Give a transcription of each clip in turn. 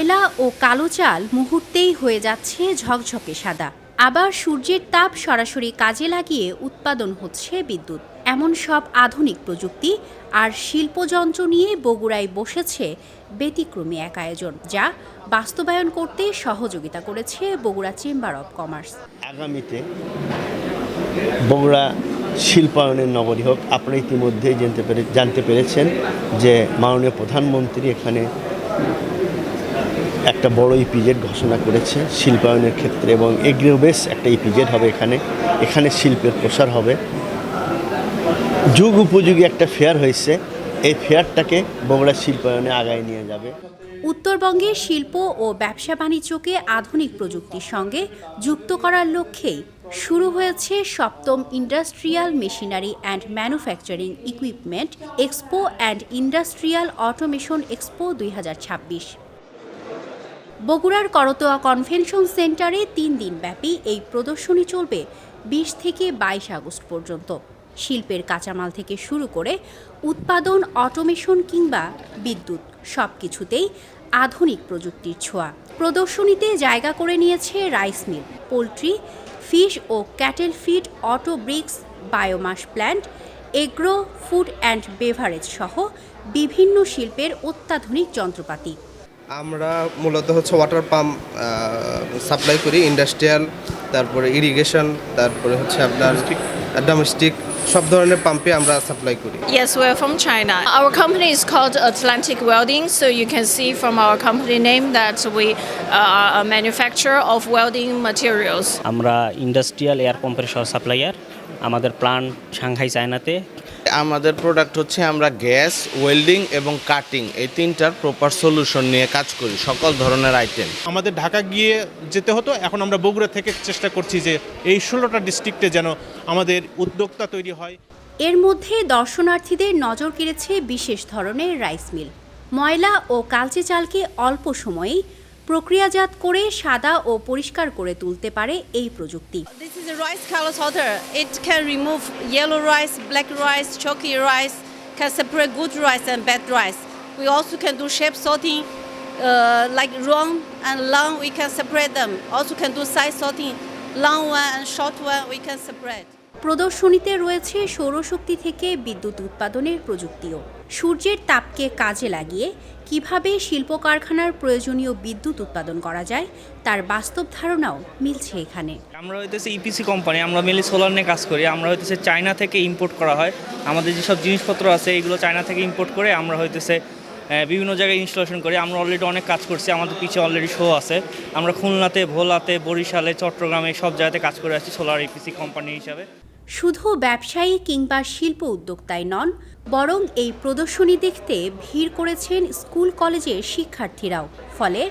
ময়লা ও কালো চাল মুহূর্তেই হয়ে যাচ্ছে ঝকঝকে সাদা। আবার সূর্যের তাপ সরাসরি কাজে লাগিয়ে উৎপাদন হচ্ছে বিদ্যুৎ। এমন সব আধুনিক প্রযুক্তি আর শিল্পযন্ত্র নিয়ে বগুড়ায় বসেছে ব্যতিক্রমী এক আয়োজন, যা বাস্তবায়ন করতে সহযোগিতা করেছে বগুড়া চেম্বার অব কমার্স। আগামীতে বগুড়া শিল্পায়নের নগরী হোক। আপনারা ইতিমধ্যেই জানতে পেরেছেন যে মাননীয় প্রধানমন্ত্রী এখানে একটা বড় ইপিজেড ঘোষণা করেছে শিল্পায়নের ক্ষেত্রে, এবং এগ্রোবেস একটা ইপিজেড হবে এখানে শিল্পের প্রসার হবে। যুগ উপযোগী একটা ফেয়ার হয়েছে, এই ফেয়ারটাকে বগুড়া শিল্পায়নে আগায় নিয়ে যাবে। উত্তরবঙ্গের শিল্প ও ব্যবসা বাণিজ্যকে আধুনিক প্রযুক্তির সঙ্গে যুক্ত করার লক্ষ্যেই শুরু হয়েছে ৭ম industrial machinery and manufacturing equipment expo and industrial automation expo ২০২৬। বগুড়ার করতোয়া কনভেনশন সেন্টারে ৩ দিনব্যাপী এই প্রদর্শনী চলবে ২০ থেকে ২২ আগস্ট পর্যন্ত। শিল্পের কাঁচামাল থেকে শুরু করে উৎপাদন, অটোমেশন কিংবা বিদ্যুৎ সবকিছুতেই আধুনিক প্রযুক্তির ছোঁয়া। প্রদর্শনীতে জায়গা করে নিয়েছে রাইস মিল, পোলট্রি, ফিশ ও cattle feed, auto bricks, biomass plant, agro, food and beverage সহ বিভিন্ন শিল্পের অত্যাধুনিক যন্ত্রপাতি। আমরা মূলত ওয়াটার পাম্প সাপ্লাই করি, ইন্ডাস্ট্রিয়াল, তারপরে ইরিগেশন, তারপরে আপনার ডোমেস্টিক সব ধরনের পাম্পে আমরা সাপ্লাই করি। Yes, we're from China. Our company is called Atlantic Welding, so you can see from our company name that we are a manufacturer of welding materials. আমরা ইন্ডাস্ট্রিয়াল এয়ার কম্প্রেসর সাপ্লায়ার। আমাদের plant Shanghai, চায়নাতে। আমাদের product হচ্ছে আমরা gas, welding এবং cutting এই তিনটার proper solution নিয়ে কাজ করি, সকল ধরনের আইটেম। আমাদের ঢাকা গিয়ে যেতে হতো, এখন আমরা বগুড়া থেকে চেষ্টা করছি যে এই 16টা ডিস্ট্রিক্টে যেন আমাদের উদ্যোক্তা তৈরি হয়। এর মধ্যে দর্শনার্থীদের নজর কেড়েছে বিশেষ ধরনের রাইস মিল। ময়লা ও কালচে চালকে অল্প সময়েই প্রক্রিয়াজাত করে সাদা ও পরিষ্কার করে তুলতে পারে এই প্রযুক্তি। This is a rice color sorter. It can remove yellow rice, black rice, chalky rice, can separate good rice and bad rice. We also can do shape sorting, like long and long, we can separate them. Also can do size sorting, long one and short one, we can separate. প্রদর্শনীতে রয়েছে সৌরশক্তি থেকে বিদ্যুৎ উৎপাদনের প্রযুক্তিও। সূর্যের তাপকে কাজে লাগিয়ে কিভাবে শিল্প কারখানার প্রয়োজনীয় বিদ্যুৎ উৎপাদন করা যায় তার বাস্তব ধারণাও মিলছে এখানে। আমরা হইতেছে ইপিসি কোম্পানি, আমরা মেনলি সোলার নিয়ে কাজ করি। আমরা হইতেছে চায়না থেকে ইম্পোর্ট করা হয় আমাদের যেসব জিনিসপত্র আছে, এগুলো চায়না থেকে ইম্পোর্ট করে আমরা হইতেছে বিভিন্ন জায়গায় ইনস্টলেশন করি। আমরা অলরেডি অনেক কাজ করছি, আমাদের পিছিয়ে অলরেডি শো আছে। আমরা খুলনাতে, ভোলাতে, বরিশালে, চট্টগ্রামে সব জায়গাতে কাজ করে আসছি সোলার ইপিসি কোম্পানি হিসাবে। শুধু ব্যবসায়ী কিংবা শিল্প উদ্যোক্তাই নন, বরং এই প্রদর্শনী দেখতে ভিড় করেছেন স্কুল কলেজের শিক্ষার্থীরাও। ফলে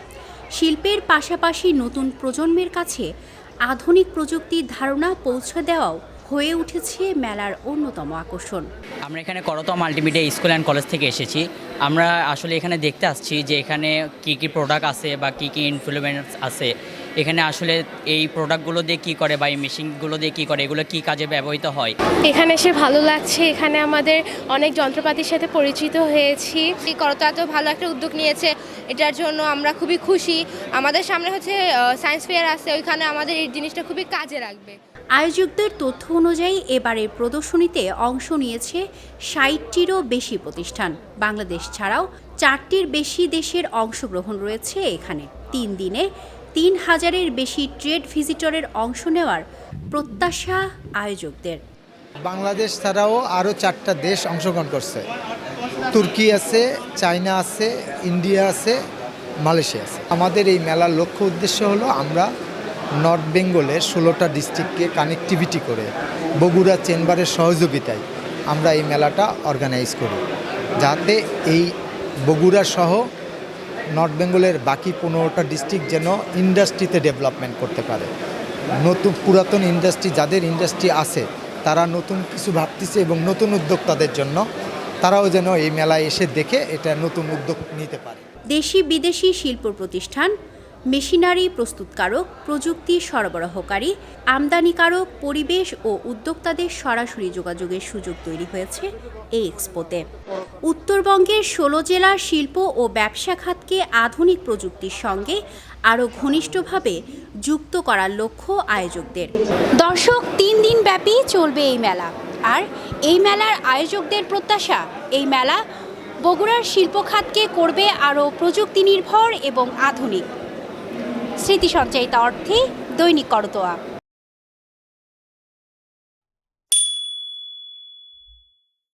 শিল্পের পাশাপাশি নতুন প্রজন্মের কাছে আধুনিক প্রযুক্তির ধারণা পৌঁছে দেওয়াও হয়ে উঠেছে মেলার অন্যতম আকর্ষণ। আমরা এখানে Karatoya multimedia school and college থেকে এসেছি। আমরা আসলে এখানে দেখতে আসছি যে এখানে কী কী প্রোডাক্ট আছে বা কী কী ইনফ্লুয়েন্স আছে, এখানে আসলে এই প্রোডাক্টগুলো দিয়ে কী করে বা এই মেশিনগুলো দিয়ে কী করে, এগুলো কী কাজে ব্যবহৃত হয়। এখানে এসে ভালো লাগছে। এখানে আমাদের অনেক যন্ত্রপাতির সাথে পরিচিত হয়েছি। এই করতোয়া এত ভালো একটা উদ্যোগ নিয়েছে, এটার জন্য আমরা খুবই খুশি। আমাদের সামনে সায়েন্স ফেয়ার আছে, ওইখানে আমাদের এই জিনিসটা খুবই কাজে লাগবে। আয়োজকদের তথ্য অনুযায়ী এবারের প্রদর্শনীতে অংশ নিয়েছে ৬০টিরও বেশি প্রতিষ্ঠান। বাংলাদেশ ছাড়াও ৪টির বেশি দেশের অংশগ্রহণ রয়েছে এখানে। ৩ দিনে ৩,০০০-এর বেশি ট্রেড ভিজিটরের অংশ নেওয়ার প্রত্যাশা আয়োজকদের। বাংলাদেশ ছাড়াও আরও 4টা দেশ অংশগ্রহণ করছে। তুর্কি আছে, চায়না আছে, ইন্ডিয়া আছে, মালয়েশিয়া আছে। আমাদের এই মেলার লক্ষ্য উদ্দেশ্য হলো আমরা নর্থ বেঙ্গলের 16টা ডিস্ট্রিক্টকে কানেক্টিভিটি করে বগুড়া চেম্বারের সহযোগিতায় আমরা এই মেলাটা অর্গানাইজ করি, যাতে এই বগুড়া সহ নর্থ বেঙ্গলের বাকি 15টা ডিস্ট্রিক্ট যেন ইন্ডাস্ট্রিতে ডেভেলপমেন্ট করতে পারে। নতুন পুরাতন ইন্ডাস্ট্রি, যাদের ইন্ডাস্ট্রি আছে তারা নতুন কিছু ভাবতেছে এবং নতুন উদ্যোক্তাদের জন্য তারাও যেন এই মেলায় এসে দেখে এটা নতুন উদ্যোগ নিতে পারে। দেশি বিদেশি শিল্প প্রতিষ্ঠান, মেশিনারি প্রস্তুতকারক, প্রযুক্তি সরবরাহকারী, আমদানিকারক, পরিবেশ ও উদ্যোক্তাদের সরাসরি যোগাযোগের সুযোগ তৈরি হয়েছে এই এক্সপোতে। উত্তরবঙ্গের 16 জেলার শিল্প ও ব্যবসা খাতকে আধুনিক প্রযুক্তির সঙ্গে আরও ঘনিষ্ঠভাবে যুক্ত করার লক্ষ্য আয়োজকদের। দর্শক, 3 দিন ব্যাপী চলবে এই মেলা। আর এই মেলার আয়োজকদের প্রত্যাশা, এই মেলা বগুড়ার শিল্প খাতকে করবে আরও প্রযুক্তি নির্ভর এবং আধুনিক। স্মৃতি সঞ্চয়িত অর্থে দৈনিক করতোয়া।